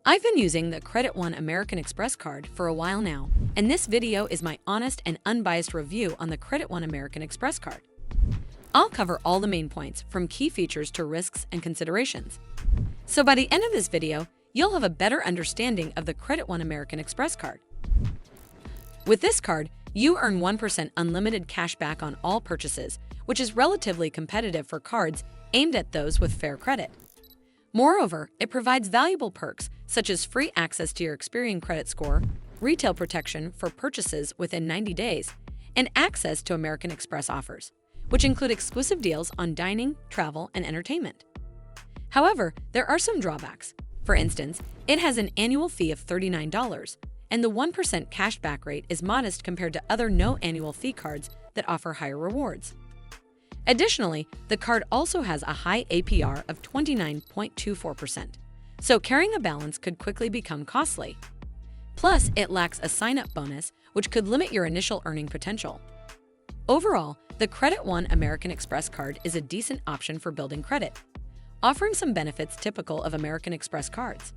I've been using the Credit One American Express card for a while now, and this video is my honest and unbiased review on the Credit One American Express card. I'll cover all the main points, from key features to risks and considerations. So by the end of this video, you'll have a better understanding of the Credit One American Express card. With this card, you earn 1% unlimited cash back on all purchases, which is relatively competitive for cards aimed at those with fair credit. Moreover, it provides valuable perks such as free access to your Experian credit score, retail protection for purchases within 90 days, and access to American Express offers, which include exclusive deals on dining, travel, and entertainment. However, there are some drawbacks. For instance, it has an annual fee of $39, and the 1% cashback rate is modest compared to other no annual fee cards that offer higher rewards. Additionally, the card also has a high APR of 29.24%, so carrying a balance could quickly become costly. Plus, it lacks a sign-up bonus, which could limit your initial earning potential. Overall, the Credit One American Express card is a decent option for building credit, offering some benefits typical of American Express cards.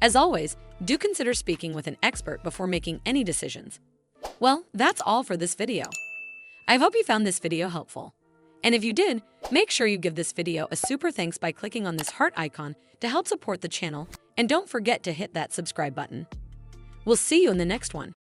As always, do consider speaking with an expert before making any decisions. Well, that's all for this video. I hope you found this video helpful. And if you did, make sure you give this video a super thanks by clicking on this heart icon to help support the channel, and don't forget to hit that subscribe button. We'll see you in the next one.